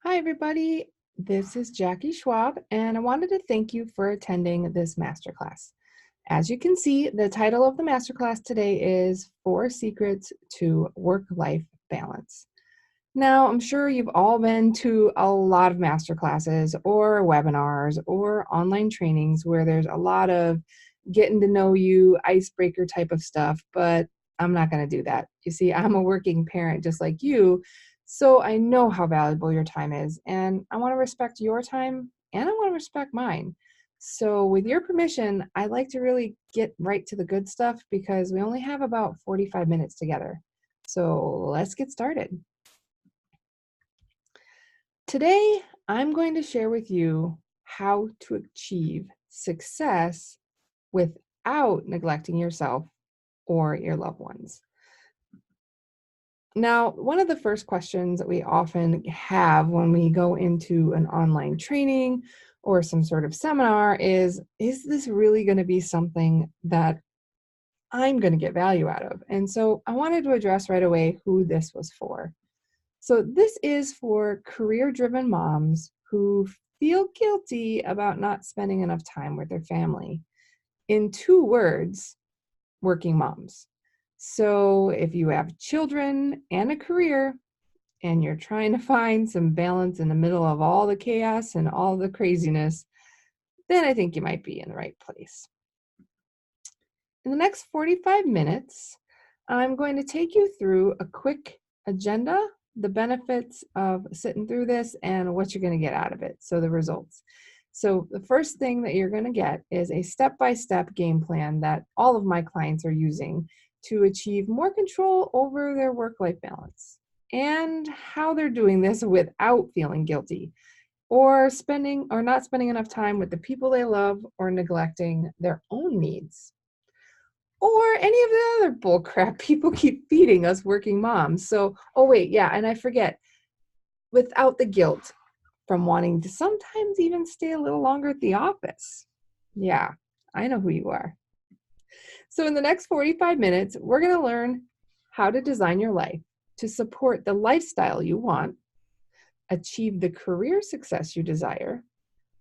Hi, everybody. This is Jackie Schwab, and I wanted to thank you for attending this masterclass. As you can see, the title of the masterclass today is Four Secrets to Work-Life Balance. Now, I'm sure you've all been to a lot of masterclasses or webinars or online trainings where there's a lot of getting to know you, icebreaker type of stuff, but I'm not going to do that. You see, I'm a working parent just like you, so I know how valuable your time is, and I want to respect your time and I want to respect mine. So, with your permission, I'd like to really get right to the good stuff because we only have about 45 minutes together. So, let's get started. Today, I'm going to share with you how to achieve success without neglecting yourself or your loved ones. Now, one of the first questions that we often have when we go into an online training or some sort of seminar is this really going to be something that I'm going to get value out of? And so I wanted to address right away who this was for. So, this is for career driven moms who feel guilty about not spending enough time with their family. In two words, working moms. So, if you have children and a career and you're trying to find some balance in the middle of all the chaos and all the craziness, then I think you might be in the right place. In the next 45 minutes, I'm going to take you through a quick agenda, the benefits of sitting through this, and what you're going to get out of it. So, the results. So, the first thing that you're going to get is a step by step game plan that all of my clients are using to achieve more control over their work life balance and how they're doing this without feeling guilty or not spending enough time with the people they love or neglecting their own needs or any of the other bull crap people keep feeding us working moms. So, oh wait, yeah, and I forget, without the guilt from wanting to sometimes even stay a little longer at the office. Yeah, I know who you are. So, in the next 45 minutes, we're going to learn how to design your life to support the lifestyle you want, achieve the career success you desire,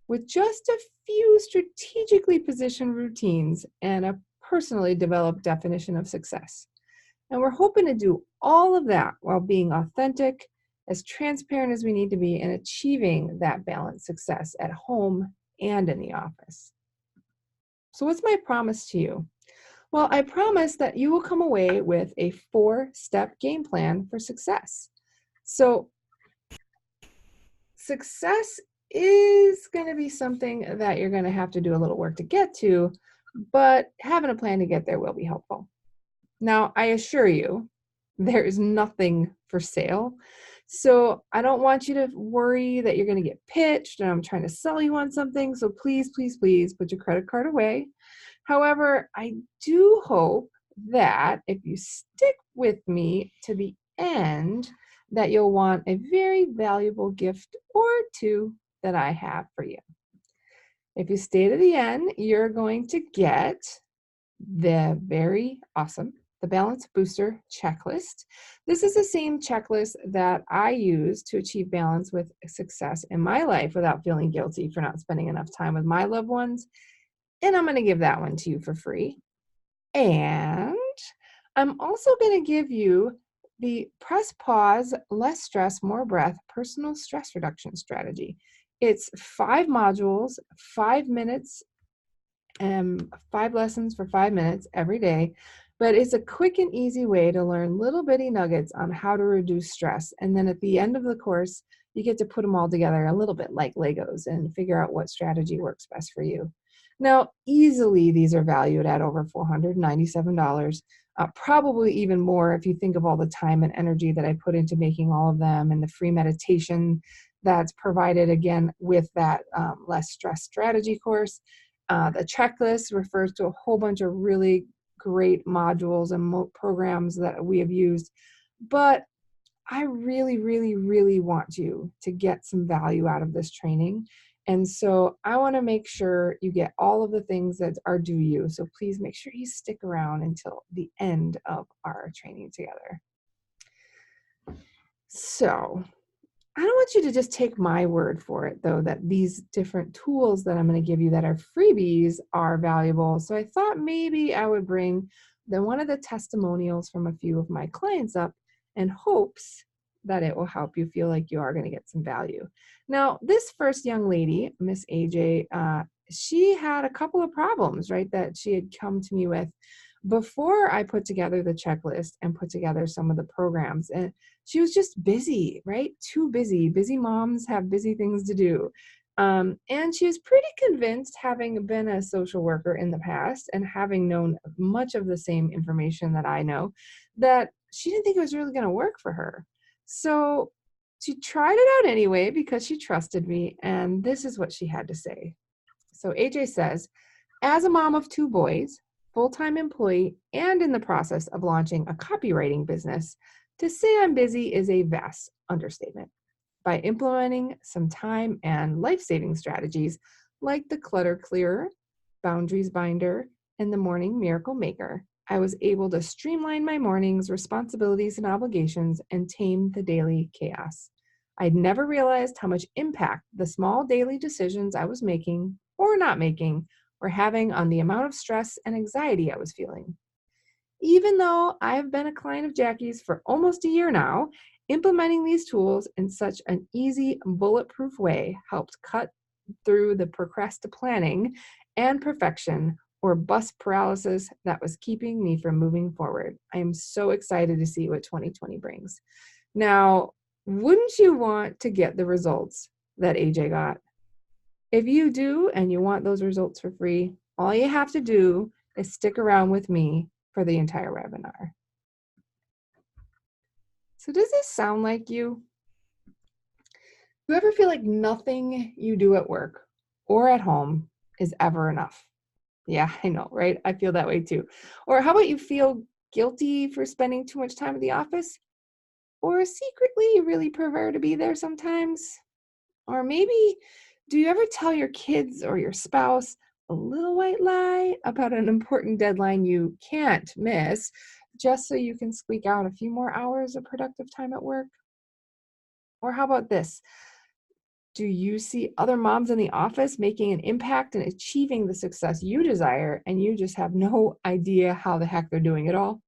with just a few strategically positioned routines and a personally developed definition of success. And we're hoping to do all of that while being authentic, as transparent as we need to be, and achieving that balanced success at home and in the office. So, what's my promise to you? Well, I promise that you will come away with a 4-step game plan for success. So, success is going to be something that you're going to have to do a little work to get to, but having a plan to get there will be helpful. Now, I assure you, there is nothing for sale. So I don't want you to worry that you're going to get pitched and I'm trying to sell you on something. So please, please, please put your credit card away. However, I do hope that if you stick with me to the end, that you'll want a very valuable gift or two that I have for you. If you stay to the end, you're going to get the very awesome the Balance Booster checklist. This is the same checklist that I use to achieve balance with success in my life without feeling guilty for not spending enough time with my loved ones. And I'm going to give that one to you for free. And I'm also going to give you the Press Pause, Less Stress, More Breath personal stress reduction strategy. It's 5 modules, 5 minutes, 5 lessons for 5 minutes every day. But it's a quick and easy way to learn little bitty nuggets on how to reduce stress. And then at the end of the course, you get to put them all together a little bit like Legos and figure out what strategy works best for you. Now, easily these are valued at over $497, probably even more if you think of all the time and energy that I put into making all of them and the free meditation that's provided again with that less stress strategy course. The checklist refers to a whole bunch of really great modules and programs that we have used. But I really, really, really want you to get some value out of this training. And so I want to make sure you get all of the things that are due you. So please make sure you stick around until the end of our training together. So I don't want you to just take my word for it, though, that these different tools that I'm going to give you that are freebies are valuable. So I thought maybe I would bring one of the testimonials from a few of my clients up in hopes that it will help you feel like you are going to get some value. Now, this first young lady, Miss AJ, she had a couple of problems, right, that she had come to me with before I put together the checklist and put together some of the programs. And she was just busy, right? Too busy. Busy moms have busy things to do. And she was pretty convinced, having been a social worker in the past and having known much of the same information that I know, that she didn't think it was really going to work for her. So she tried it out anyway because she trusted me. And this is what she had to say. So AJ says, as a mom of two boys, full-time employee, and in the process of launching a copywriting business, to say I'm busy is a vast understatement. By implementing some time and life-saving strategies like the Clutter Clearer, Boundaries Binder, and the Morning Miracle Maker, I was able to streamline my mornings, responsibilities, and obligations and tame the daily chaos. I'd never realized how much impact the small daily decisions I was making or not making were having on the amount of stress and anxiety I was feeling. Even though I've been a client of Jackie's for almost a year now, implementing these tools in such an easy, bulletproof way helped cut through the planning and perfection or bus paralysis that was keeping me from moving forward. I am so excited to see what 2020 brings. Now, wouldn't you want to get the results that AJ got? If you do and you want those results for free, all you have to do is stick around with me for the entire webinar. So does this sound like you? Do you ever feel like nothing you do at work or at home is ever enough? Yeah, I know, right? I feel that way too. Or how about you feel guilty for spending too much time at the office? Or secretly you really prefer to be there sometimes? Or maybe, do you ever tell your kids or your spouse a little white lie about an important deadline you can't miss just so you can squeak out a few more hours of productive time at work? Or how about this? Do you see other moms in the office making an impact and achieving the success you desire, and you just have no idea how the heck they're doing it all?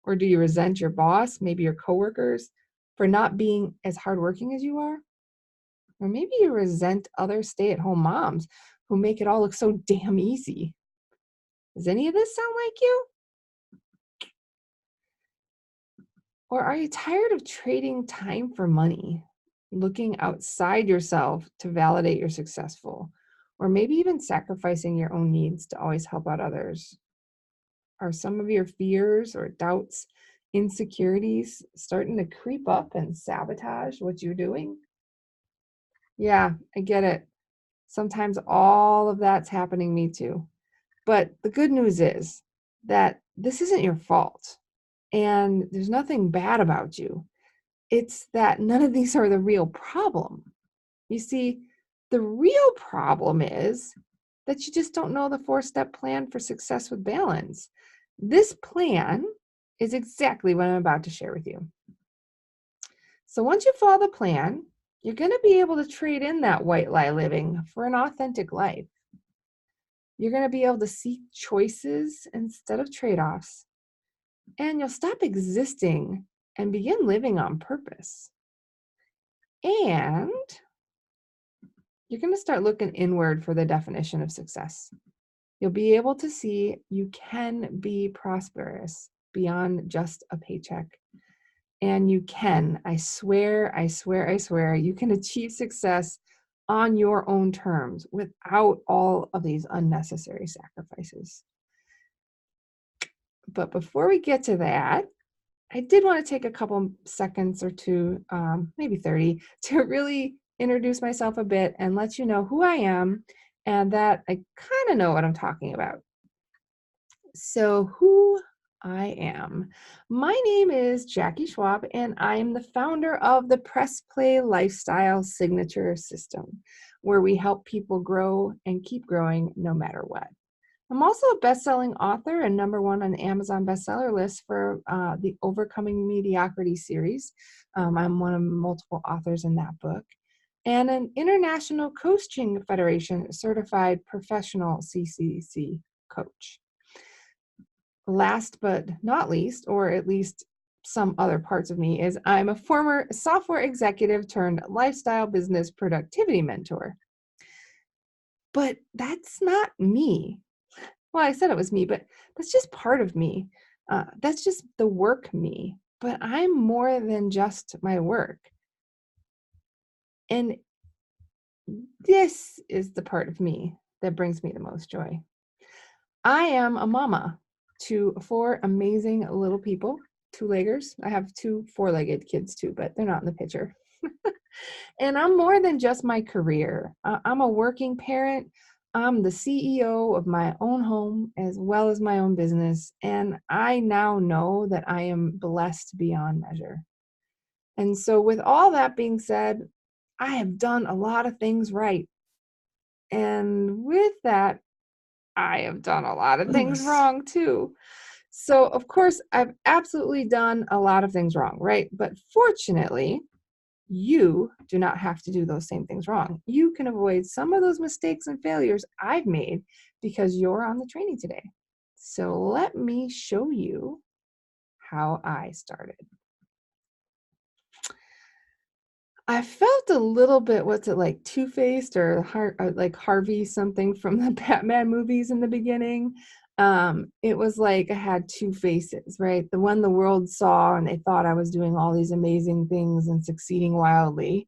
Or do you resent your boss, maybe your coworkers, for not being as hardworking as you are? Or maybe you resent other stay-at-home moms who make it all look so damn easy. Does any of this sound like you? Or are you tired of trading time for money, looking outside yourself to validate you're successful, or maybe even sacrificing your own needs to always help out others? Are some of your fears or doubts, insecurities starting to creep up and sabotage what you're doing? Yeah, I get it. Sometimes all of that's happening to me too. But the good news is that this isn't your fault and there's nothing bad about you. It's that none of these are the real problem. You see, the real problem is that you just don't know the 4-step plan for success with balance. This plan is exactly what I'm about to share with you. So once you follow the plan, you're going to be able to trade in that white lie living for an authentic life. You're going to be able to seek choices instead of trade-offs, and you'll stop existing and begin living on purpose. And you're going to start looking inward for the definition of success. You'll be able to see you can be prosperous beyond just a paycheck. And you can, I swear, you can achieve success on your own terms without all of these unnecessary sacrifices. But before we get to that, I did want to take a couple seconds or two, maybe 30, to really introduce myself a bit and let you know who I am and that I kind of know what I'm talking about. So who I am. My name is Jackie Schwab, and I am the founder of the Press Play Lifestyle Signature System, where we help people grow and keep growing no matter what. I'm also a best-selling author and #1 on the Amazon bestseller list for the Overcoming Mediocrity series. I'm one of multiple authors in that book, and an International Coaching Federation certified professional CCC coach. Last but not least, or at least some other parts of me, is I'm a former software executive turned lifestyle business productivity mentor. But that's not me. Well, I said it was me, but that's just part of me. That's just the work me. But I'm more than just my work. And this is the part of me that brings me the most joy. I am a mama to 4 amazing little people, two-leggers. I have 2 four-legged kids too, but they're not in the picture. And I'm more than just my career. I'm a working parent. I'm the CEO of my own home as well as my own business. And I now know that I am blessed beyond measure. And so, with all that being said, I have done a lot of things right. And with that, I have done a lot of things wrong too. So, of course, I've absolutely done a lot of things wrong, right? But fortunately, you do not have to do those same things wrong. You can avoid some of those mistakes and failures I've made because you're on the training today. So let me show you how I started. I felt a little bit, what's it like, two-faced or like Harvey something from the Batman movies in the beginning. It was like I had two faces, right? The one the world saw and they thought I was doing all these amazing things and succeeding wildly.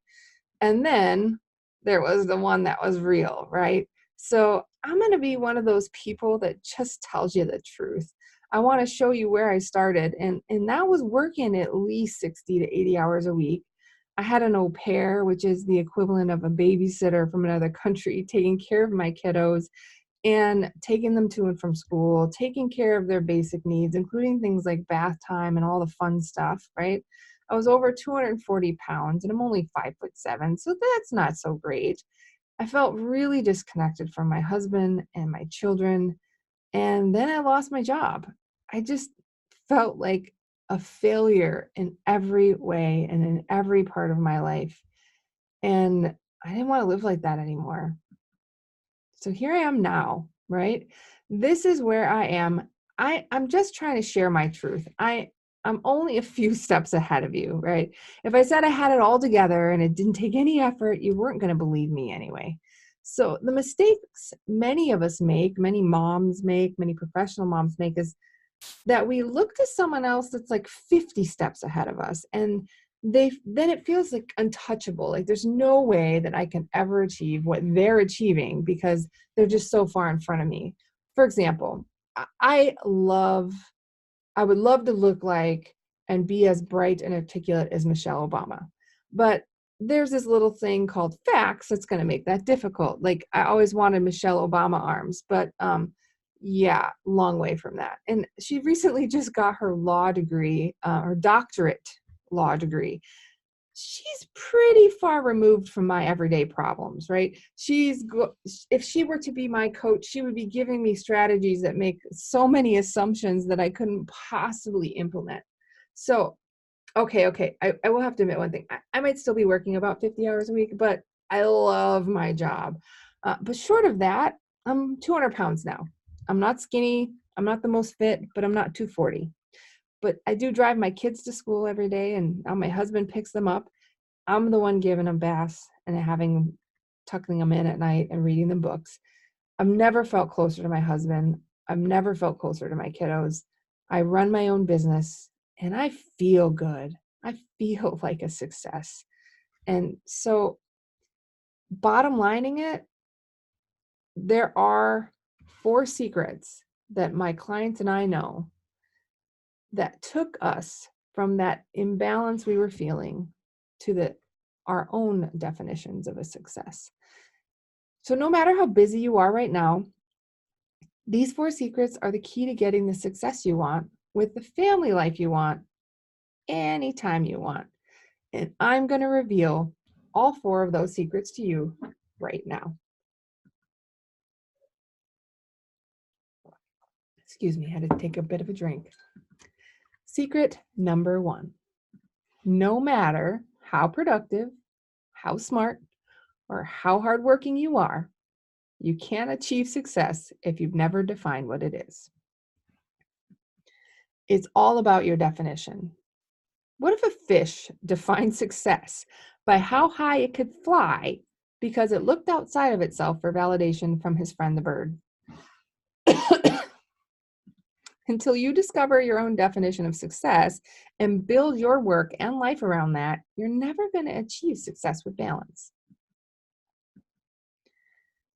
And then there was the one that was real, right? So I'm going to be one of those people that just tells you the truth. I want to show you where I started, and that was working at least 60 to 80 hours a week. I had an au pair, which is the equivalent of a babysitter from another country, taking care of my kiddos and taking them to and from school, taking care of their basic needs, including things like bath time and all the fun stuff, right? I was over 240 pounds and I'm only 5'7", so that's not so great. I felt really disconnected from my husband and my children. And then I lost my job. I just felt like a failure in every way and in every part of my life. And I didn't want to live like that anymore. So here I am now, right? This is where I am. I'm just trying to share my truth. I'm only a few steps ahead of you, right? If I said I had it all together and it didn't take any effort, you weren't going to believe me anyway. So the mistakes many of us make, many moms make, many professional moms make, is that we look to someone else that's like 50 steps ahead of us, and then it feels like untouchable, like there's no way that I can ever achieve what they're achieving because they're just so far in front of me. For example, I love I would love to look like and be as bright and articulate as Michelle Obama. But there's this little thing called facts that's going to make that difficult. Like I always wanted Michelle Obama arms, but yeah, long way from that. And she recently just got her law degree, her doctorate law degree. She's pretty far removed from my everyday problems, right? If she were to be my coach, she would be giving me strategies that make so many assumptions that I couldn't possibly implement. So, okay, I will have to admit one thing. I might still be working about 50 hours a week, but I love my job. But short of that, I'm 200 pounds now. I'm not skinny. I'm not the most fit, but I'm not 240. But I do drive my kids to school every day, and now my husband picks them up. I'm the one giving them baths and tucking them in at night and reading them books. I've never felt closer to my husband. I've never felt closer to my kiddos. I run my own business and I feel good. I feel like a success. And so, bottom lining it, there are 4 secrets that my clients and I know that took us from that imbalance we were feeling to our own definitions of a success. So no matter how busy you are right now, these 4 secrets are the key to getting the success you want with the family life you want anytime you want. And I'm going to reveal all 4 of those secrets to you right now. Excuse me, I had to take a bit of a drink. Secret number one: no matter how productive, how smart, or how hardworking you are, you can't achieve success if you've never defined what it is. It's all about your definition. What if a fish defined success by how high it could fly because it looked outside of itself for validation from his friend the bird? Until you discover your own definition of success and build your work and life around that, you're never going to achieve success with balance.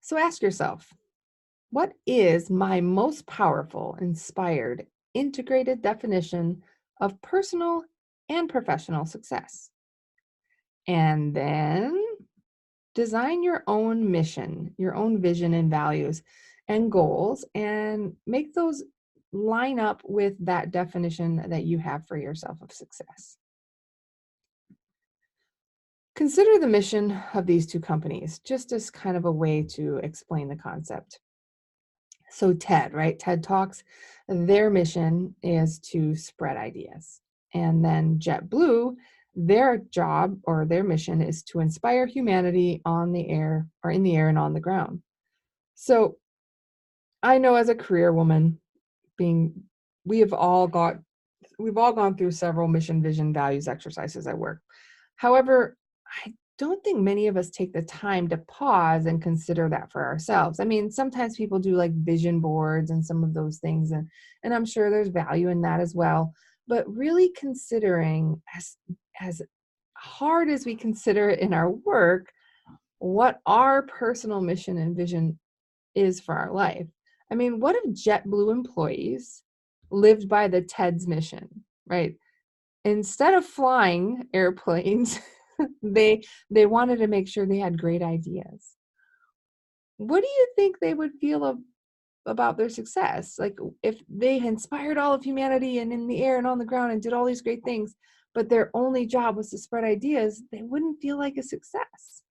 So ask yourself, what is my most powerful, inspired, integrated definition of personal and professional success? And then design your own mission, your own vision and values and goals, and make those line up with that definition that you have for yourself of success. Consider the mission of these two companies just as kind of a way to explain the concept. So TED, right? TED Talks, their mission is to spread ideas. And then JetBlue, their job or their mission is to inspire humanity on the air or in the air and on the ground. So I know as a career woman, being we have all got we've all gone through several mission, vision, values exercises at work. However, I don't think many of us take the time to pause and consider that for ourselves. I mean, sometimes people do like vision boards and some of those things, and I'm sure there's value in that as well. But really considering as hard as we consider it in our work, what our personal mission and vision is for our life. I mean, what if JetBlue employees lived by the TED's mission, right? Instead of flying airplanes, they wanted to make sure they had great ideas. What do you think they would feel about their success? Like if they inspired all of humanity and in the air and on the ground and did all these great things, but their only job was to spread ideas, they wouldn't feel like a success.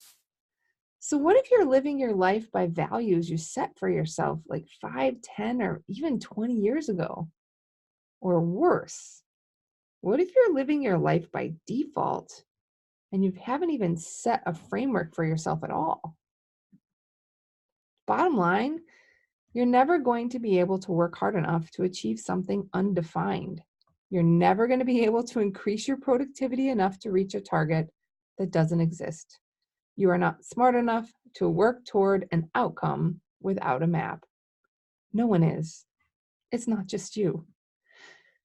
So what if you're living your life by values you set for yourself like 5, 10, or even 20 years ago? Or worse, what if you're living your life by default and you haven't even set a framework for yourself at all? Bottom line, you're never going to be able to work hard enough to achieve something undefined. You're never going to be able to increase your productivity enough to reach a target that doesn't exist. You are not smart enough to work toward an outcome without a map. No one is. It's not just you.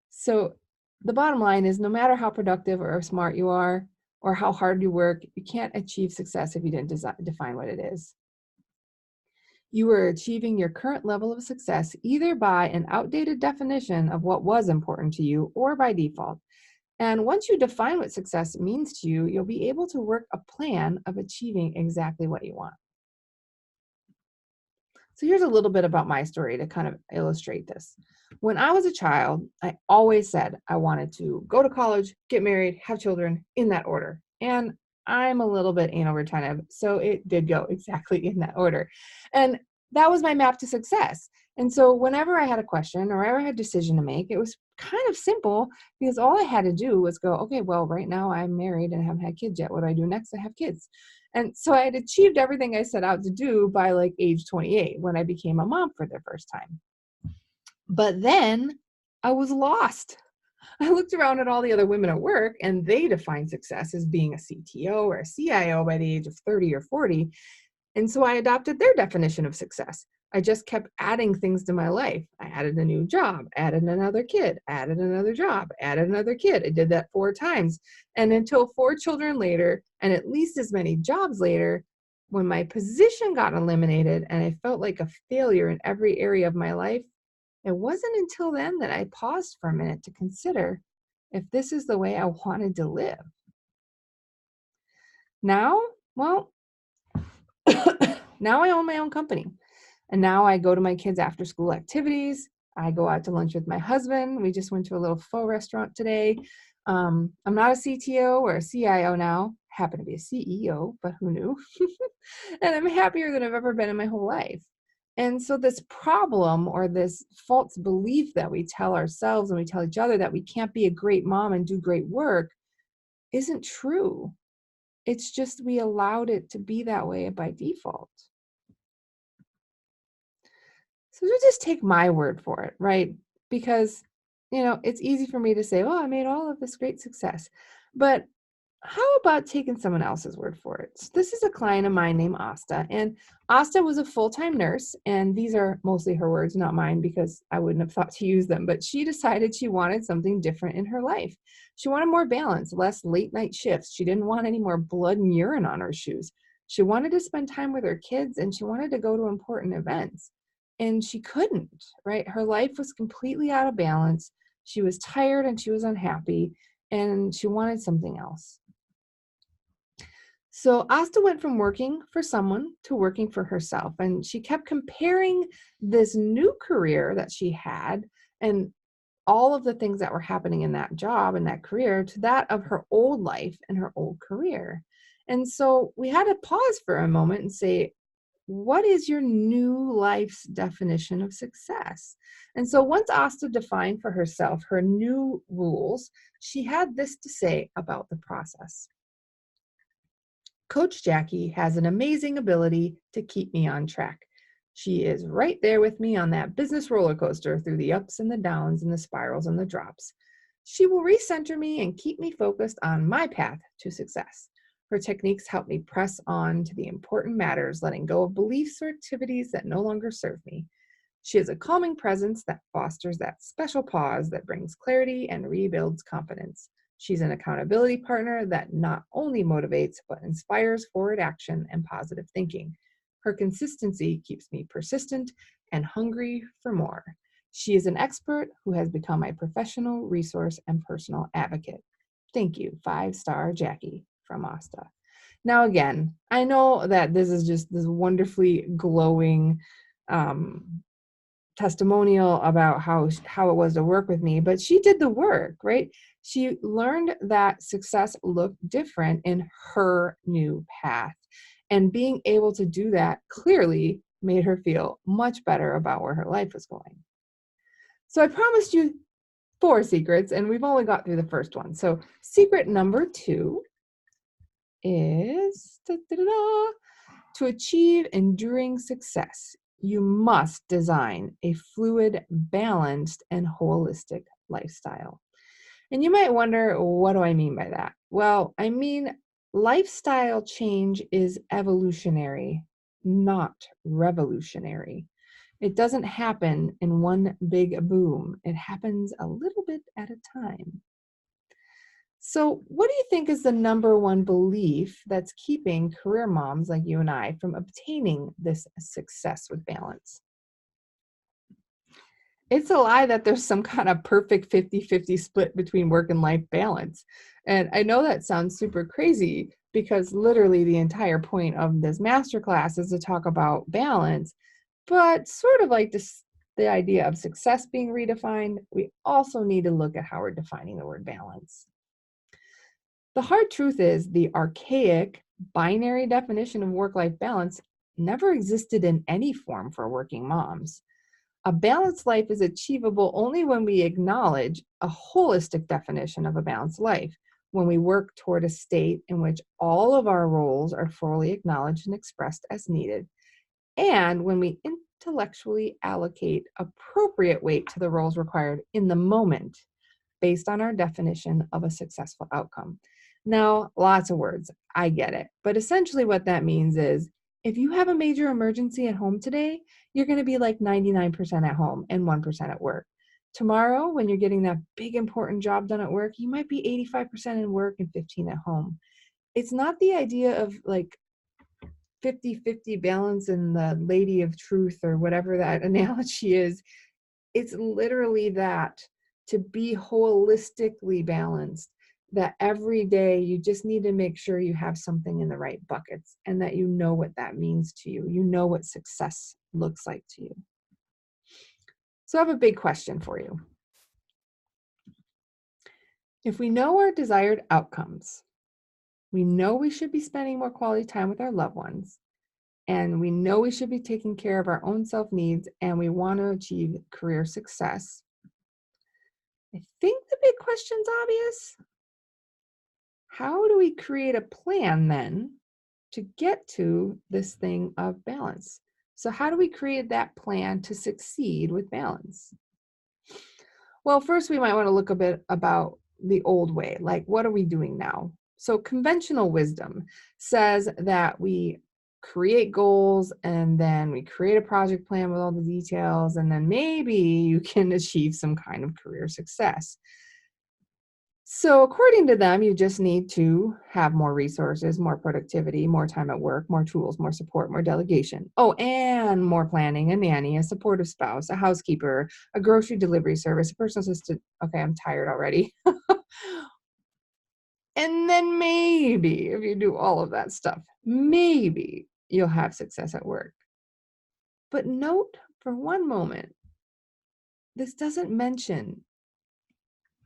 So the bottom line is no matter how productive or smart you are or how hard you work, you can't achieve success if you didn't define what it is. You are achieving your current level of success either by an outdated definition of what was important to you or by default. And once you define what success means to you, you'll be able to work a plan of achieving exactly what you want. So here's a little bit about my story to kind of illustrate this. When I was a child, I always said I wanted to go to college, get married, have children in that order. And I'm a little bit anal retentive, so it did go exactly in that order. And that was my map to success. And so whenever I had a question or I had a decision to make, it was kind of simple because all I had to do was go, okay, well, right now I'm married and haven't had kids yet. What do I do next? I have kids. And so I had achieved everything I set out to do by like age 28 when I became a mom for the first time. But then I was lost. I looked around at all the other women at work and they defined success as being a CTO or a CIO by the age of 30 or 40. And so I adopted their definition of success. I just kept adding things to my life. I added a new job, added another kid, added another job, added another kid. I did that 4 times. And until 4 children later, and at least as many jobs later, when my position got eliminated and I felt like a failure in every area of my life, it wasn't until then that I paused for a minute to consider if this is the way I wanted to live. Now, well, now I own my own company. And now I go to my kids' after school activities. I go out to lunch with my husband. We just went to a little pho restaurant today. I'm not a CTO or a CIO now. I happen to be a CEO, but who knew? And I'm happier than I've ever been in my whole life. And so this problem or this false belief that we tell ourselves and we tell each other that we can't be a great mom and do great work isn't true. It's just we allowed it to be that way by default. So just take my word for it, right? Because, it's easy for me to say, oh, I made all of this great success. But how about taking someone else's word for it? So this is a client of mine named Asta, and Asta was a full-time nurse, and these are mostly her words, not mine, because I wouldn't have thought to use them, but she decided she wanted something different in her life. She wanted more balance, less late night shifts. She didn't want any more blood and urine on her shoes. She wanted to spend time with her kids, and she wanted to go to important events. And she couldn't, right? Her life was completely out of balance. She was tired and she was unhappy, and she wanted something else. So Asta went from working for someone to working for herself, and she kept comparing this new career that she had and all of the things that were happening in that job and that career to that of her old life and her old career. And so we had to pause for a moment and say, what is your new life's definition of success? And so once Asta defined for herself her new rules, she had this to say about the process. Coach Jackie has an amazing ability to keep me on track. She is right there with me on that business roller coaster through the ups and the downs and the spirals and the drops. She will recenter me and keep me focused on my path to success. Her techniques help me press on to the important matters, letting go of beliefs or activities that no longer serve me. She has a calming presence that fosters that special pause that brings clarity and rebuilds confidence. She's an accountability partner that not only motivates, but inspires forward action and positive thinking. Her consistency keeps me persistent and hungry for more. She is an expert who has become my professional resource and personal advocate. Thank you, 5-star Jackie from Asta. Now, again, I know that this is just this wonderfully glowing um, testimonial about how it was to work with me, but she did the work, right? She learned that success looked different in her new path, and being able to do that clearly made her feel much better about where her life was going. So I promised you 4 secrets, and we've only got through the first one. So secret number 2 is to achieve enduring success, you must design a fluid, balanced, and holistic lifestyle. And you might wonder, what do I mean by that? Well, I mean, lifestyle change is evolutionary, not revolutionary. It doesn't happen in one big boom, it happens a little bit at a time. So, what do you think is the number one belief that's keeping career moms like you and I from obtaining this success with balance? It's a lie that there's some kind of perfect 50-50 split between work and life balance. And I know that sounds super crazy because literally the entire point of this masterclass is to talk about balance, but sort of like this the idea of success being redefined, we also need to look at how we're defining the word balance. The hard truth is the archaic binary definition of work-life balance never existed in any form for working moms. A balanced life is achievable only when we acknowledge a holistic definition of a balanced life, when we work toward a state in which all of our roles are fully acknowledged and expressed as needed, and when we intellectually allocate appropriate weight to the roles required in the moment based on our definition of a successful outcome. Now, lots of words, I get it. But essentially, what that means is if you have a major emergency at home today, you're going to be like 99% at home and 1% at work. Tomorrow, when you're getting that big important job done at work, you might be 85% in work and 15 at home. It's not the idea of like 50-50 balance and the lady of truth or whatever that analogy is. It's literally that, to be holistically balanced, that every day you just need to make sure you have something in the right buckets and that you know what that means to you. You know what success looks like to you. So I have a big question for you. If we know our desired outcomes, we know we should be spending more quality time with our loved ones, and we know we should be taking care of our own self needs, and we want to achieve career success. I think the big question's obvious. How do we create a plan then to get to this thing of balance? So, how do we create that plan to succeed with balance? Well, first, we might want to look a bit about the old way. Like, what are we doing now? So, conventional wisdom says that we create goals and then we create a project plan with all the details, and then maybe you can achieve some kind of career success. So, according to them, you just need to have more resources, more productivity, more time at work, more tools, more support, more delegation. Oh, and more planning, a nanny, a supportive spouse, a housekeeper, a grocery delivery service, a personal assistant. Okay, I'm tired already. And then maybe if you do all of that stuff, maybe you'll have success at work. But note for one moment, this doesn't mention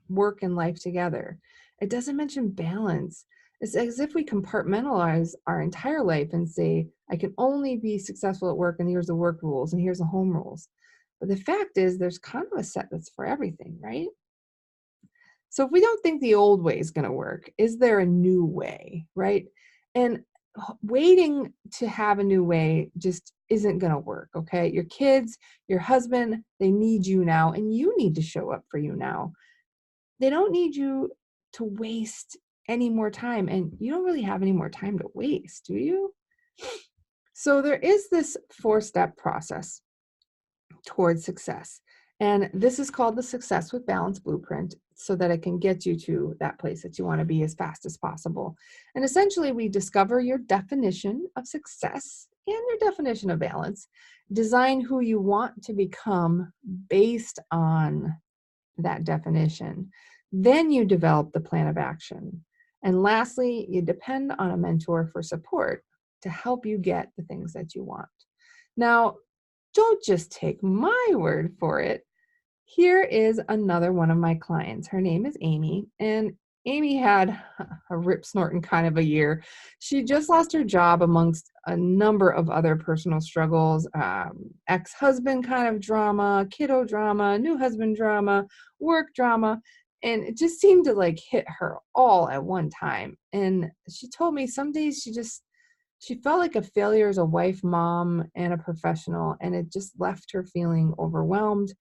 work and life together. It doesn't mention balance. It's as if we compartmentalize our entire life and say, I can only be successful at work, and here's the work rules, and here's the home rules. But the fact is, there's kind of a set that's for everything, right? So if we don't think the old way is going to work, is there a new way, right? And waiting to have a new way just isn't going to work, okay? Your kids, your husband, they need you now, and you need to show up for you now. They don't need you to waste any more time, and you don't really have any more time to waste, do you? So there is this 4-step process towards success. And this is called the Success with Balance Blueprint, so that it can get you to that place that you want to be as fast as possible. And essentially, we discover your definition of success and your definition of balance, design who you want to become based on that definition. Then you develop the plan of action. And lastly, you depend on a mentor for support to help you get the things that you want. Now, don't just take my word for it. Here is another one of my clients. Her name is Amy, and Amy had a rip snorting kind of a year. She just lost her job amongst a number of other personal struggles, ex-husband kind of drama, kiddo drama, new husband drama, work drama, and it just seemed to like hit her all at one time. And she told me some days she felt like a failure as a wife, mom, and a professional, and it just left her feeling overwhelmed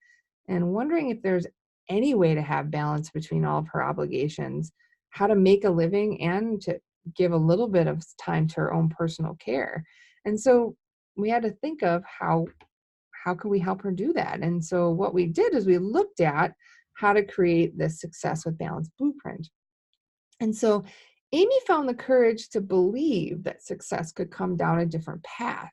and wondering if there's any way to have balance between all of her obligations, how to make a living, and to give a little bit of time to her own personal care. And so we had to think of how could we help her do that? And so what we did is we looked at how to create this Success with Balance blueprint. And so Amy found the courage to believe that success could come down a different path.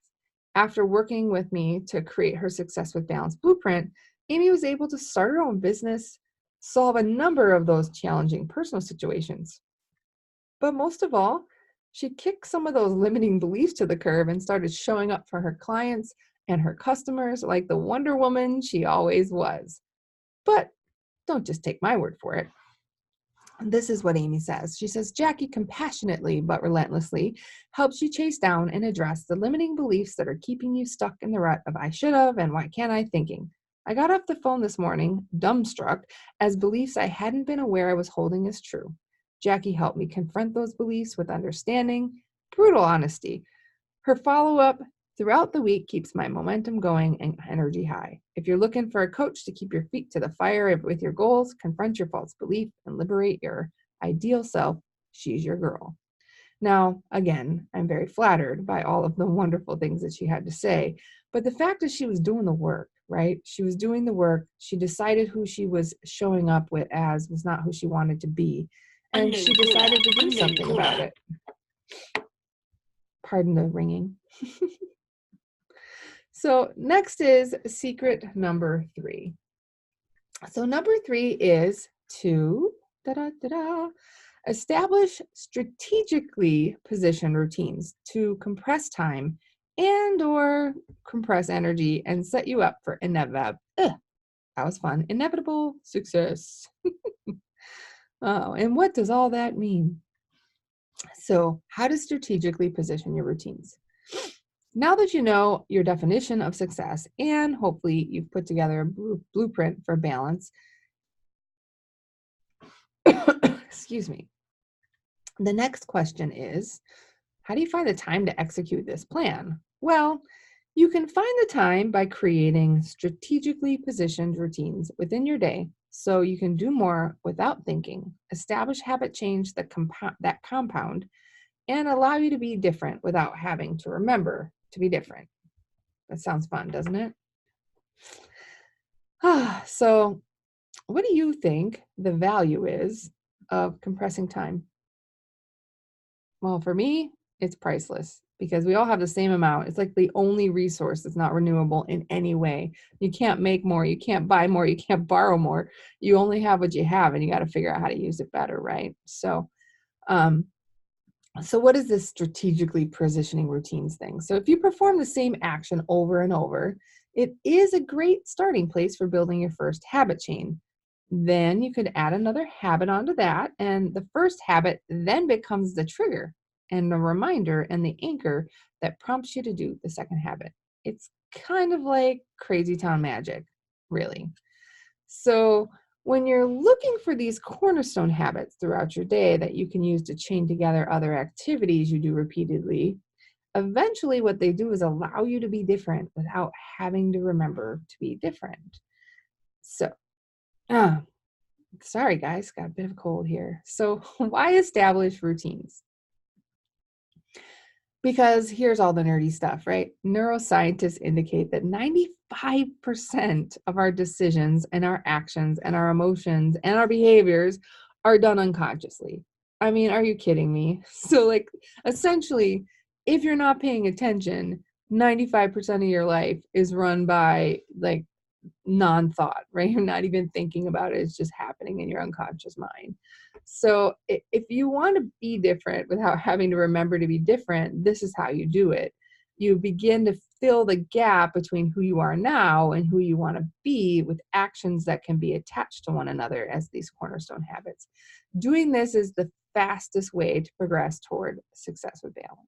After working with me to create her Success with Balance blueprint, Amy was able to start her own business, solve a number of those challenging personal situations. But most of all, she kicked some of those limiting beliefs to the curb and started showing up for her clients and her customers like the Wonder Woman she always was. But don't just take my word for it. This is what Amy says. She says, Jackie compassionately but relentlessly helps you chase down and address the limiting beliefs that are keeping you stuck in the rut of I should have and why can't I thinking. I got off the phone this morning, dumbstruck, as beliefs I hadn't been aware I was holding as true. Jackie helped me confront those beliefs with understanding, brutal honesty. Her follow-up throughout the week keeps my momentum going and energy high. If you're looking for a coach to keep your feet to the fire with your goals, confront your false belief, and liberate your ideal self, she's your girl. Now, again, I'm very flattered by all of the wonderful things that she had to say, but the fact is she was doing the work, right? She was doing the work. She decided who she was showing up with as was not who she wanted to be, and she decided to do something about it. Pardon the ringing. So next is secret number 3. So number 3 is to establish strategically positioned routines to compress time and or compress energy and set you up for inevitable success. Oh, and what does all that mean? So how to strategically position your routines. Now that you know your definition of success and hopefully you've put together a blueprint for balance, excuse me, the next question is, how do you find the time to execute this plan? Well, you can find the time by creating strategically positioned routines within your day so you can do more without thinking, establish habit change that compound, and allow you to be different without having to remember to be different. That sounds fun, doesn't it? So, what do you think the value is of compressing time? Well, for me, it's priceless because we all have the same amount. It's like the only resource that's not renewable in any way. You can't make more, you can't buy more, you can't borrow more. You only have what you have and you got to figure out how to use it better, right? Um so what is this strategically positioning routines thing? So if you perform the same action over and over, it is a great starting place for building your first habit chain. Then you could add another habit onto that, and the first habit then becomes the trigger and the reminder and the anchor that prompts you to do the second habit. It's kind of like crazy town magic, really. So, when you're looking for these cornerstone habits throughout your day that you can use to chain together other activities you do repeatedly, eventually what they do is allow you to be different without having to remember to be different. So, ah, sorry guys, got a bit of a cold here. So, why establish routines? Because here's all the nerdy stuff, right? Neuroscientists indicate that 95% of our decisions and our actions and our emotions and our behaviors are done unconsciously. I mean, are you kidding me? So, like, essentially, if you're not paying attention, 95% of your life is run by like non-thought, right? You're not even thinking about it. It's just happening in your unconscious mind. So if you want to be different without having to remember to be different, this is how you do it. You begin to fill the gap between who you are now and who you want to be with actions that can be attached to one another as these cornerstone habits. Doing this is the fastest way to progress toward success with balance.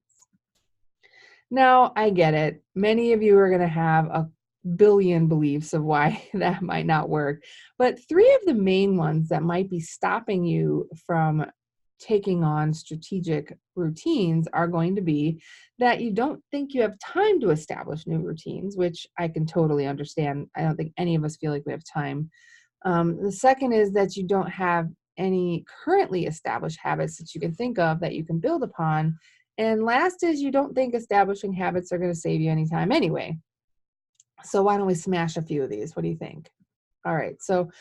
Now, I get it. Many of you are going to have a billion beliefs of why that might not work. But three of the main ones that might be stopping you from taking on strategic routines are going to be that you don't think you have time to establish new routines, which I can totally understand. I don't think any of us feel like we have time. The second is that you don't have any currently established habits that you can think of that you can build upon. And last is you don't think establishing habits are going to save you any time anyway. So why don't we smash a few of these? What do you think? All right. So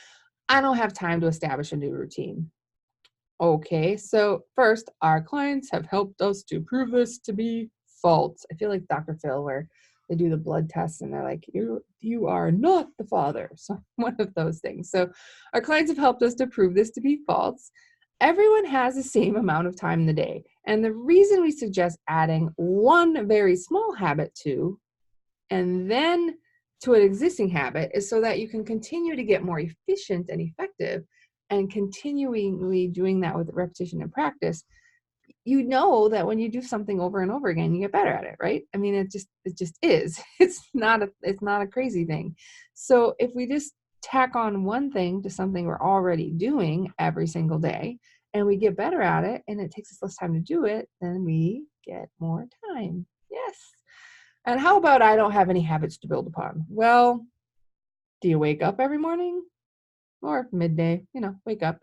I don't have time to establish a new routine. Okay. So first, our clients have helped us to prove this to be false. I feel like Dr. Phil, where they do the blood tests and they're like, you are not the father. So one of those things. So our clients have helped us to prove this to be false. Everyone has the same amount of time in the day. And the reason we suggest adding one very small habit to and then to an existing habit is so that you can continue to get more efficient and effective and continually doing that with repetition and practice. You know that when you do something over and over again, you get better at it, right? I mean, it just is. It's not a crazy thing. So if we just tack on one thing to something we're already doing every single day and we get better at it and it takes us less time to do it, then we get more time. Yes. And how about I don't have any habits to build upon? Well, do you wake up every morning or midday? Wake up.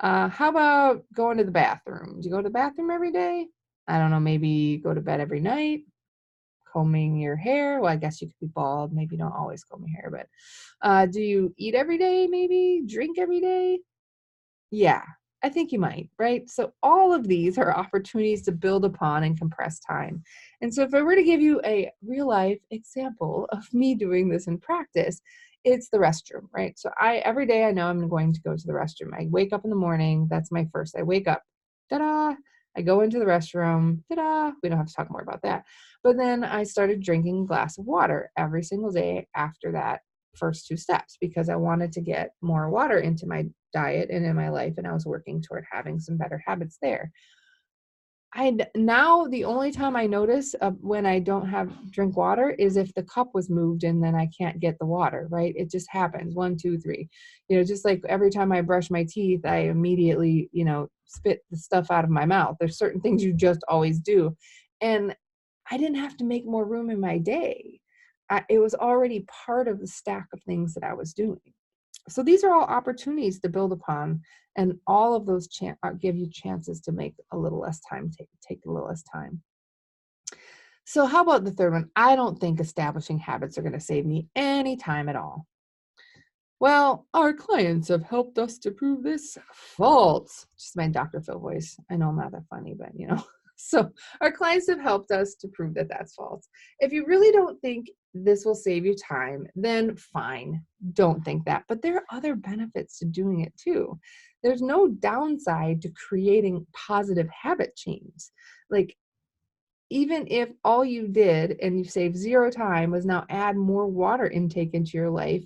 How about going to the bathroom? Do you go to the bathroom every day? I don't know, maybe go to bed every night, combing your hair. Well, I guess you could be bald. Maybe you don't always comb your hair, but do you eat every day? Maybe drink every day? Yeah, I think you might, right? So all of these are opportunities to build upon and compress time. And so if I were to give you a real life example of me doing this in practice, it's the restroom, right? So I every day I know I'm going to go to the restroom. I wake up in the morning, that's my first. I wake up, ta-da, I go into the restroom, ta-da. We don't have to talk more about that. But then I started drinking a glass of water every single day after that first two steps because I wanted to get more water into my diet and in my life, and I was working toward having some better habits there. Now the only time I notice when I don't drink water is if the cup was moved and then I can't get the water, right? It just happens. One, two, three. Just like every time I brush my teeth, I immediately, spit the stuff out of my mouth. There's certain things you just always do. And I didn't have to make more room in my day. It was already part of the stack of things that I was doing. So these are all opportunities to build upon, and all of those give you chances to make a little less time, take a little less time. So how about the third one? I don't think establishing habits are going to save me any time at all. Well, our clients have helped us to prove this false. Just my Dr. Phil voice. I know I'm not that funny, but So our clients have helped us to prove that that's false. If you really don't think this will save you time, then fine, don't think that. But there are other benefits to doing it too. There's no downside to creating positive habit change. Like, even if all you did and you saved zero time was now add more water intake into your life,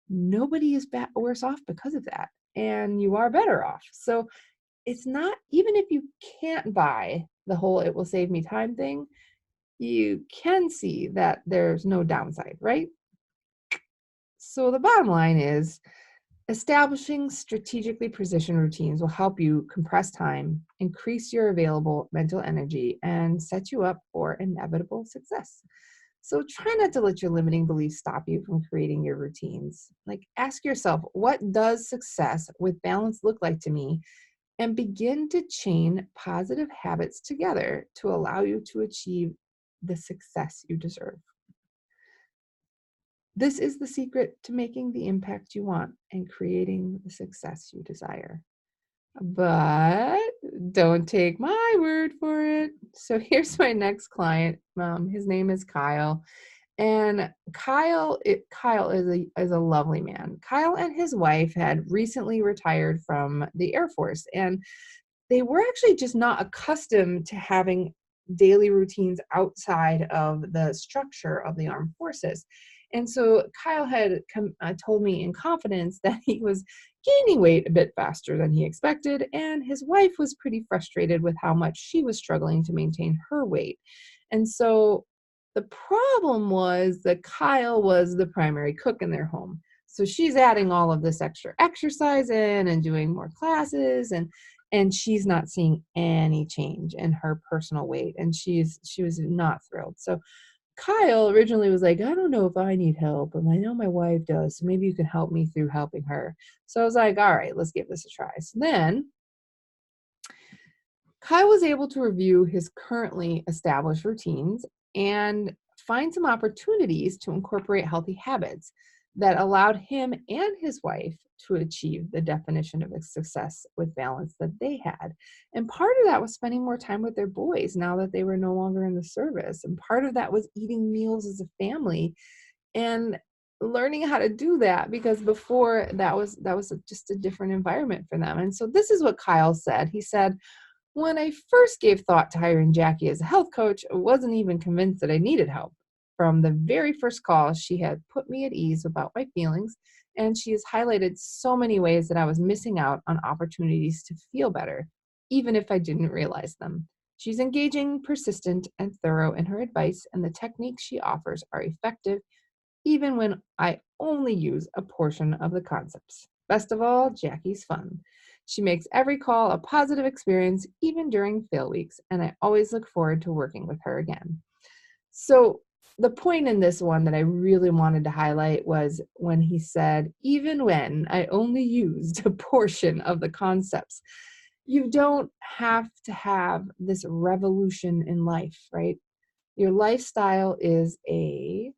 nobody is worse off because of that. And you are better off. So it's not, even if you can't buy the whole "it will save me time" thing, you can see that there's no downside, right? So the bottom line is, establishing strategically positioned routines will help you compress time, increase your available mental energy, and set you up for inevitable success. So try not to let your limiting beliefs stop you from creating your routines. Like, ask yourself, what does success with balance look like to me? And begin to chain positive habits together to allow you to achieve the success you deserve. This is the secret to making the impact you want and creating the success you desire. But don't take my word for it. So here's my next client. His name is Kyle. And Kyle is a lovely man. Kyle and his wife had recently retired from the Air Force, and they were actually just not accustomed to having daily routines outside of the structure of the armed forces. And so Kyle had told me in confidence that he was gaining weight a bit faster than he expected, and his wife was pretty frustrated with how much she was struggling to maintain her weight. And so the problem was that Kyle was the primary cook in their home. So she's adding all of this extra exercise in and doing more classes, and she's not seeing any change in her personal weight, and she was not thrilled. So Kyle originally was like, I don't know if I need help, but I know my wife does, so maybe you can help me through helping her. So I was like, all right, let's give this a try. So then Kyle was able to review his currently established routines and find some opportunities to incorporate healthy habits that allowed him and his wife to achieve the definition of a success with balance that they had. And part of that was spending more time with their boys now that they were no longer in the service. And part of that was eating meals as a family and learning how to do that, because before that was just a different environment for them. And so this is what Kyle said. He said, when I first gave thought to hiring Jackie as a health coach, I wasn't even convinced that I needed help. From the very first call, she had put me at ease about my feelings, and she has highlighted so many ways that I was missing out on opportunities to feel better, even if I didn't realize them. She's engaging, persistent, and thorough in her advice, and the techniques she offers are effective even when I only use a portion of the concepts. Best of all, Jackie's fun. She makes every call a positive experience, even during fail weeks, and I always look forward to working with her again. So, the point in this one that I really wanted to highlight was when he said, even when I only used a portion of the concepts. You don't have to have this revolution in life, right? Your lifestyle is a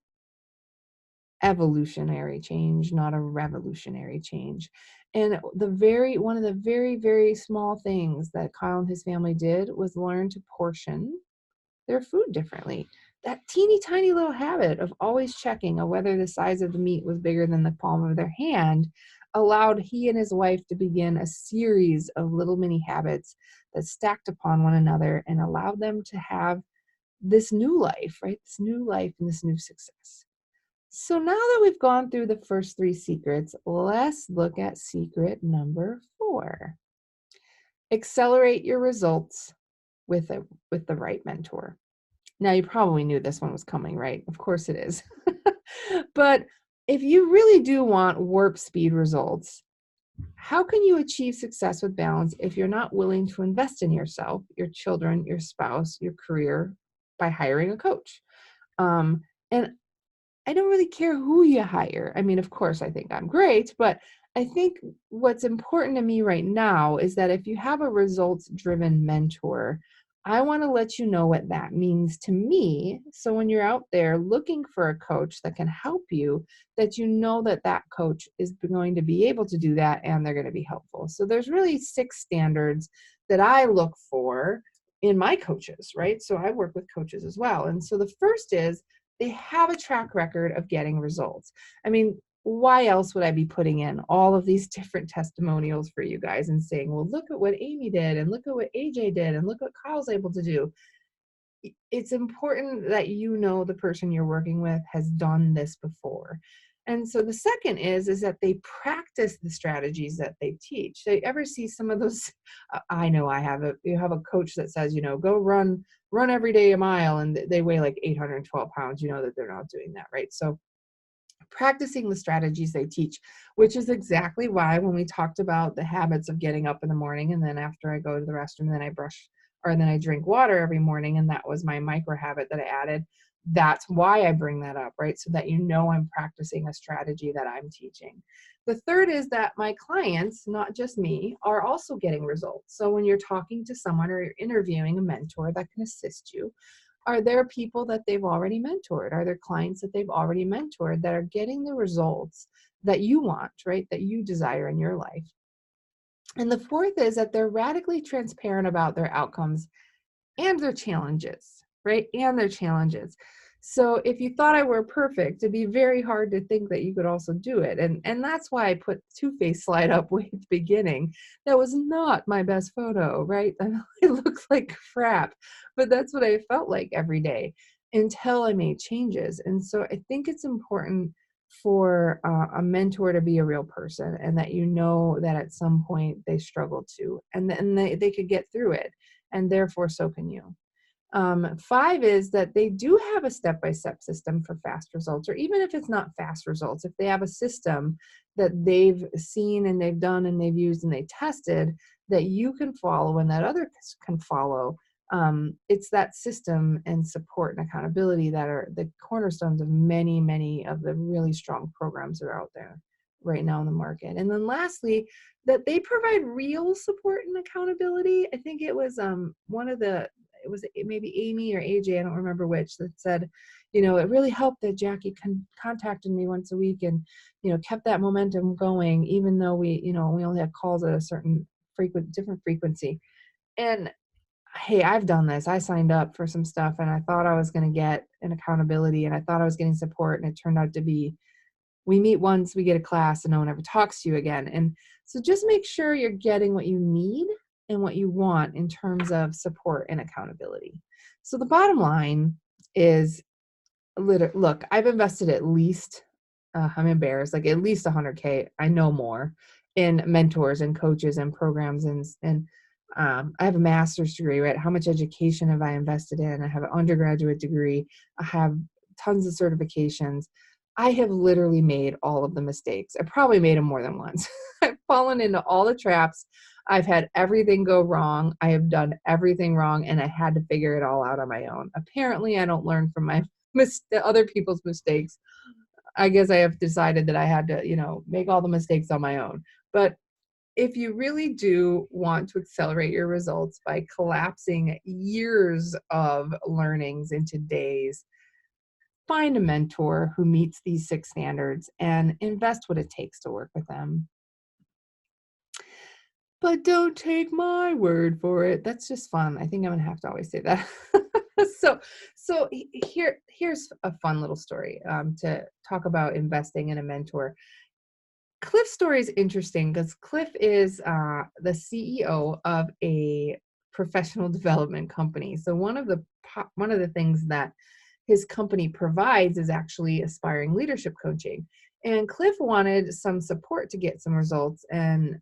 evolutionary change, not a revolutionary change. And one of the very, very small things that Kyle and his family did was learn to portion their food differently. That teeny tiny little habit of always checking on whether the size of the meat was bigger than the palm of their hand allowed he and his wife to begin a series of little mini habits that stacked upon one another and allowed them to have this new life, right? This new life and this new success. So now that we've gone through the first three secrets, let's look at secret number 4. Accelerate your results with with the right mentor. Now, you probably knew this one was coming, right? Of course it is. But if you really do want warp speed results, how can you achieve success with balance if you're not willing to invest in yourself, your children, your spouse, your career by hiring a coach? And I don't really care who you hire. I mean, of course, I think I'm great, but I think what's important to me right now is that if you have a results driven mentor, I want to let you know what that means to me. So when you're out there looking for a coach that can help you, that you know that that coach is going to be able to do that and they're going to be helpful. So there's really 6 standards that I look for in my coaches, right? So I work with coaches as well. And so the first is they have a track record of getting results. I mean, why else would I be putting in all of these different testimonials for you guys and saying, well, look at what Amy did and look at what AJ did and look what Kyle's able to do? It's important that you know the person you're working with has done this before. And so the second is that they practice the strategies that they teach. So you ever see some of those? I know I have you have a coach that says, go run every day a mile, and they weigh like 812 pounds. You know that they're not doing that, right? So practicing the strategies they teach, which is exactly why when we talked about the habits of getting up in the morning and then after I go to the restroom, then I brush or then I drink water every morning, and that was my micro habit that I added. That's why I bring that up, right? So that I'm practicing a strategy that I'm teaching. The third is that my clients, not just me, are also getting results. So when you're talking to someone or you're interviewing a mentor that can assist you, are there people that they've already mentored? Are there clients that they've already mentored that are getting the results that you want, right? That you desire in your life? And the fourth is that they're radically transparent about their outcomes and their challenges, right? And their challenges. So if you thought I were perfect, it'd be very hard to think that you could also do it. And that's why I put Two-Face slide up way at the beginning. That was not my best photo, right? It looks like crap, but that's what I felt like every day until I made changes. And so I think it's important for a mentor to be a real person, and that that at some point they struggled too, and then they could get through it, and therefore so can you. 5 is that they do have a step-by-step system for fast results, or even if it's not fast results, if they have a system that they've seen and they've done and they've used and they tested that you can follow and that others can follow. It's that system and support and accountability that are the cornerstones of many, many of the really strong programs that are out there right now in the market. And then lastly, that they provide real support and accountability. I think it was it was maybe Amy or AJ, I don't remember which, that said, it really helped that Jackie contacted me once a week and, kept that momentum going, even though we only had calls at a certain different frequency. And hey, I've done this. I signed up for some stuff and I thought I was going to get an accountability and I thought I was getting support, and it turned out to be we meet once, we get a class, and no one ever talks to you again. And so just make sure you're getting what you need and what you want in terms of support and accountability. So the bottom line is, look, I've invested at least, I'm embarrassed, like at least 100K, I know more, in mentors and coaches and programs. And I have a master's degree, right? How much education have I invested in? I have an undergraduate degree. I have tons of certifications. I have literally made all of the mistakes. I probably made them more than once. I've fallen into all the traps. I've had everything go wrong. I have done everything wrong, and I had to figure it all out on my own. Apparently, I don't learn from my other people's mistakes. I guess I have decided that I had to, make all the mistakes on my own. But if you really do want to accelerate your results by collapsing years of learnings into days, find a mentor who meets these 6 standards and invest what it takes to work with them. But don't take my word for it. That's just fun. I think I'm gonna have to always say that. so, here's a fun little story to talk about investing in a mentor. Cliff's story is interesting because Cliff is the CEO of a professional development company. So one of the things that his company provides is actually aspiring leadership coaching. And Cliff wanted some support to get some results, and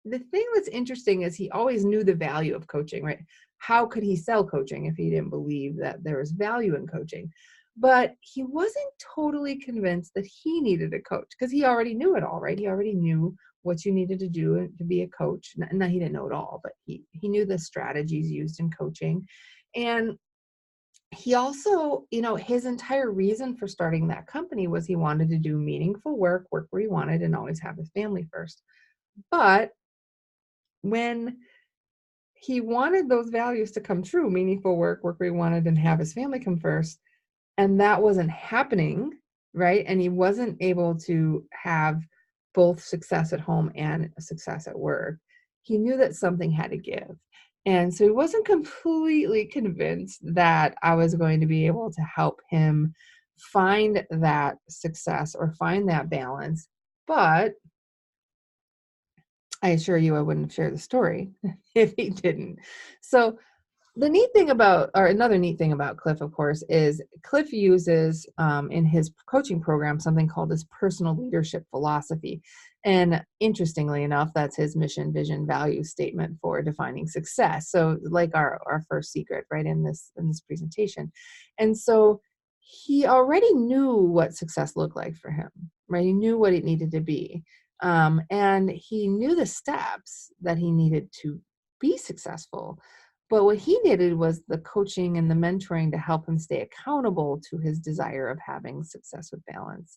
the thing that's interesting is he always knew the value of coaching, right? How could he sell coaching if he didn't believe that there was value in coaching? But he wasn't totally convinced that he needed a coach because he already knew it all, right? He already knew what you needed to do to be a coach. No, he didn't know it all, but he knew the strategies used in coaching. And he also, his entire reason for starting that company was he wanted to do meaningful work where he wanted, and always have his family first. But when he wanted those values to come true, meaningful work where he wanted, and have his family come first, and that wasn't happening, right? And he wasn't able to have both success at home and success at work. He knew that something had to give. And so he wasn't completely convinced that I was going to be able to help him find that success or find that balance. But I assure you, I wouldn't share the story if he didn't. So the neat thing about, or another neat thing about Cliff, of course, is Cliff uses in his coaching program something called his personal leadership philosophy. And interestingly enough, that's his mission, vision, value statement for defining success. So like our first secret, right, in this presentation. And so he already knew what success looked like for him, right? He knew what it needed to be. And he knew the steps that he needed to be successful. But what he needed was the coaching and the mentoring to help him stay accountable to his desire of having success with balance.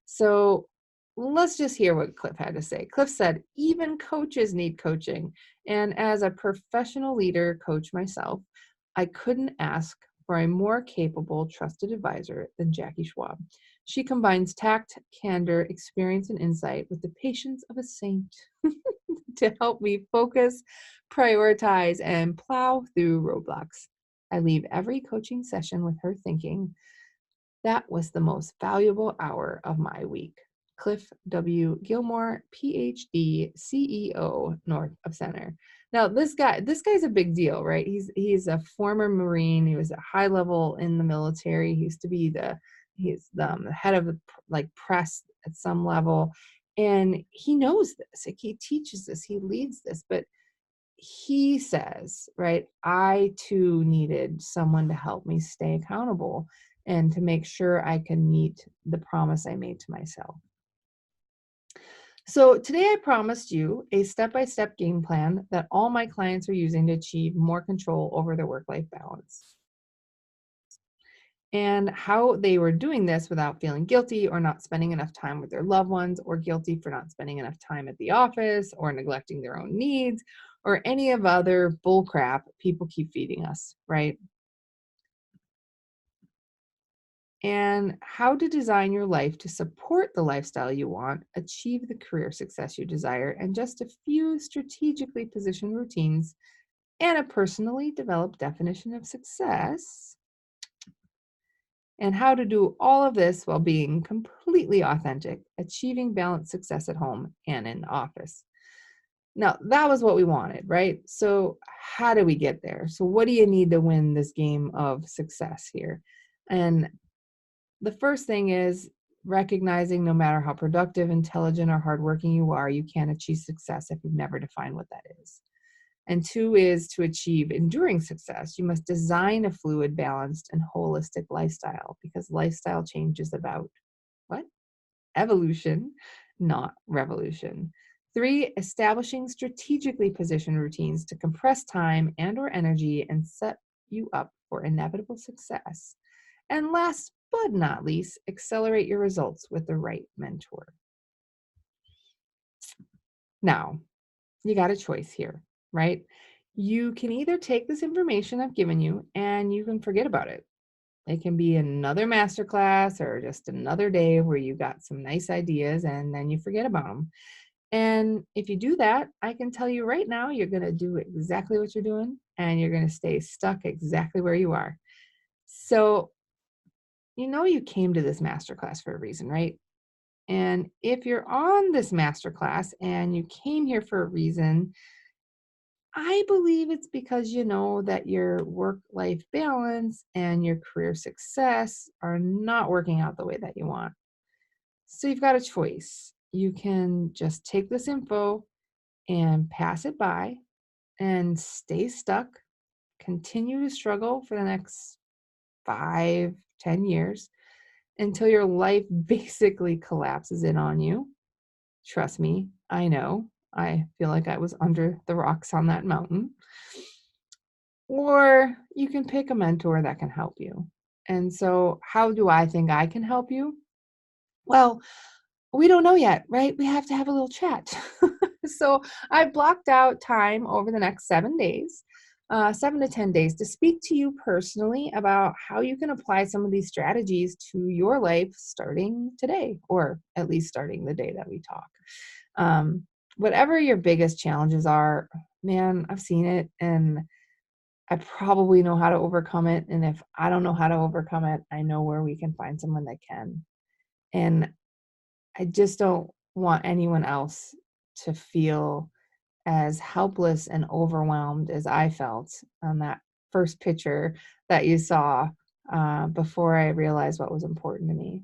So let's just hear what Cliff had to say. Cliff said, even coaches need coaching. And as a professional leader coach myself, I couldn't ask for a more capable, trusted advisor than Jackie Schwab. She combines tact, candor, experience, and insight with the patience of a saint to help me focus, prioritize, and plow through roadblocks. I leave every coaching session with her thinking, that was the most valuable hour of my week. Cliff W. Gilmore, PhD, CEO, North of Center. Now, this guy's a big deal, right? He's a former Marine. He was a high level in the military. He used to be he's the head of the press at some level, and he knows this. Like, he teaches this, he leads this, but he says, right, I too needed someone to help me stay accountable and to make sure I can meet the promise I made to myself. So today I promised you a step-by-step game plan that all my clients are using to achieve more control over their work-life balance, and how they were doing this without feeling guilty or not spending enough time with their loved ones, or guilty for not spending enough time at the office, or neglecting their own needs, or any of other bull crap people keep feeding us, right? And how to design your life to support the lifestyle you want, achieve the career success you desire, and just a few strategically positioned routines and a personally developed definition of success, and how to do all of this while being completely authentic, achieving balanced success at home and in the office. Now, that was what we wanted, right? So how do we get there? So what do you need to win this game of success here? And the first thing is recognizing no matter how productive, intelligent, or hardworking you are, you can't achieve success if you've never defined what that is. And two is to achieve enduring success, you must design a fluid, balanced, and holistic lifestyle, because lifestyle change is about what? Evolution, not revolution. Three, establishing strategically positioned routines to compress time and or energy and set you up for inevitable success. And last but not least, accelerate your results with the right mentor. Now, you got a choice here, right? You can either take this information I've given you and you can forget about it. It can be another masterclass or just another day where you got some nice ideas and then you forget about them. And if you do that, I can tell you right now, you're going to do exactly what you're doing and you're going to stay stuck exactly where you are. So, you came to this masterclass for a reason, right? And if you're on this masterclass and you came here for a reason, I believe it's because you know that your work-life balance and your career success are not working out the way that you want. So you've got a choice. You can just take this info and pass it by and stay stuck, continue to struggle for the next 5, 10 years until your life basically collapses in on you. Trust me, I know. I feel like I was under the rocks on that mountain. Or you can pick a mentor that can help you. And so, how do I think I can help you? Well, we don't know yet, right? We have to have a little chat. So I've blocked out time over the next 7 days, 7 to 10 days, to speak to you personally about how you can apply some of these strategies to your life starting today, or at least starting the day that we talk. Um, Whatever your biggest challenges are, man, I've seen it and I probably know how to overcome it. And if I don't know how to overcome it, I know where we can find someone that can. And I just don't want anyone else to feel as helpless and overwhelmed as I felt on that first picture that you saw before I realized what was important to me.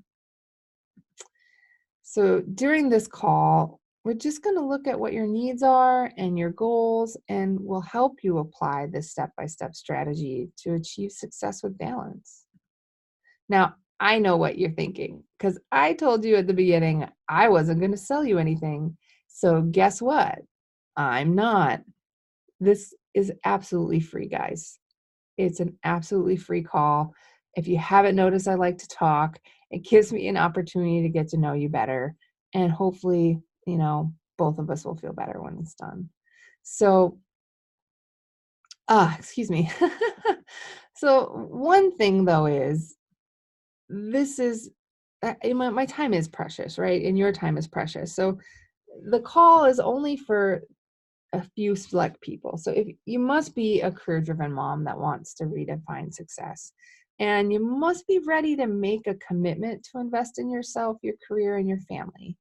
So during this call, we're just going to look at what your needs are and your goals, and we'll help you apply this step by step strategy to achieve success with balance. Now, I know what you're thinking because I told you at the beginning I wasn't going to sell you anything. So, guess what? I'm not. This is absolutely free, guys. It's an absolutely free call. If you haven't noticed, I like to talk. It gives me an opportunity to get to know you better. And hopefully, both of us will feel better when it's done. So, excuse me. So, one thing though is this is my time is precious, right? And your time is precious. So the call is only for a few select people. So if you must be a career driven mom that wants to redefine success, and you must be ready to make a commitment to invest in yourself, your career, and your family.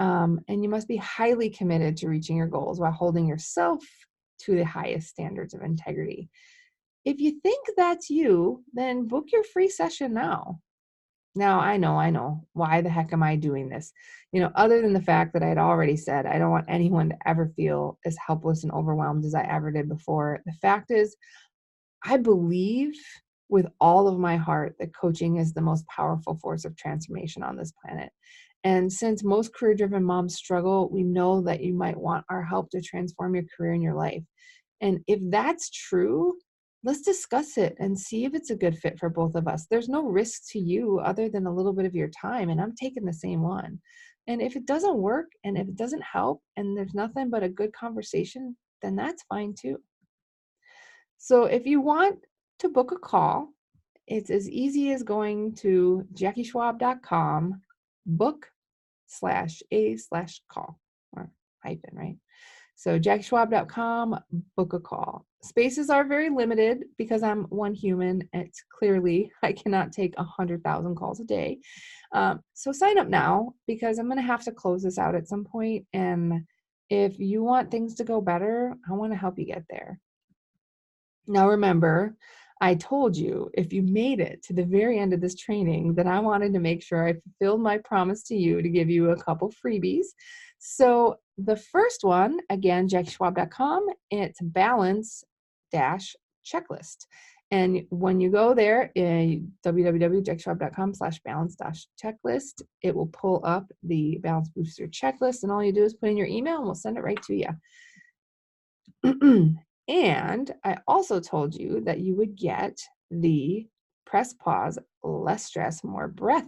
And you must be highly committed to reaching your goals while holding yourself to the highest standards of integrity. If you think that's you, then book your free session now. Now, I know. Why the heck am I doing this? Other than the fact that I had already said I don't want anyone to ever feel as helpless and overwhelmed as I ever did before. The fact is, I believe with all of my heart that coaching is the most powerful force of transformation on this planet. And since most career driven moms struggle, we know that you might want our help to transform your career and your life. And if that's true, let's discuss it and see if it's a good fit for both of us. There's no risk to you other than a little bit of your time, and I'm taking the same one. And if it doesn't work and if it doesn't help and there's nothing but a good conversation, then that's fine too. So if you want to book a call, it's as easy as going to JackieSchwab.com, book/a/call, or hyphen, right? So JackieSchwab.com, book a call. Spaces are very limited because I'm one human. It's clearly, I cannot take 100,000 calls a day. So sign up now because I'm going to have to close this out at some point. And if you want things to go better, I want to help you get there. Now, remember, I told you if you made it to the very end of this training, that I wanted to make sure I fulfilled my promise to you to give you a couple freebies. So the first one, again, JackieSchwab.com, it's balance dash checklist. And when you go there, www.jackieschwab.com/balance dash checklist, it will pull up the Balance Booster checklist. And all you do is put in your email and we'll send it right to you. And I also told you that you would get the Press Pause, Less Stress, More Breath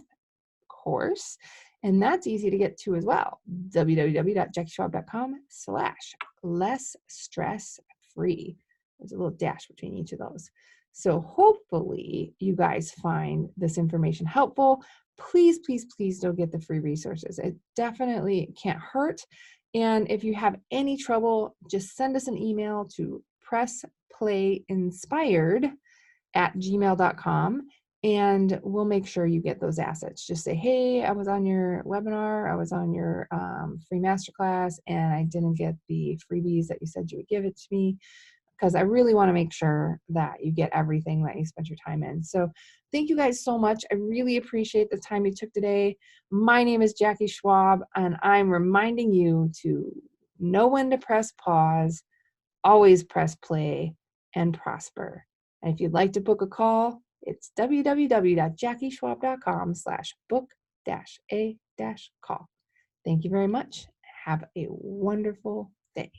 course. And that's easy to get to as well. www.jackieschwab.com/less stress free. There's a little dash between each of those. So hopefully you guys find this information helpful. Please, please, please don't get the free resources. It definitely can't hurt. And if you have any trouble, just send us an email to pressplayinspired@gmail.com and we'll make sure you get those assets. Just say, hey, I was on your webinar, I was on your free masterclass, and I didn't get the freebies that you said you would give it to me, because I really want to make sure that you get everything that you spent your time in. So thank you guys so much. I really appreciate the time you took today. My name is Jackie Schwab, and I'm reminding you to know when to press pause, always press play, and prosper. And if you'd like to book a call, it's www.jackieschwab.com/book-a-call. Thank you very much. Have a wonderful day.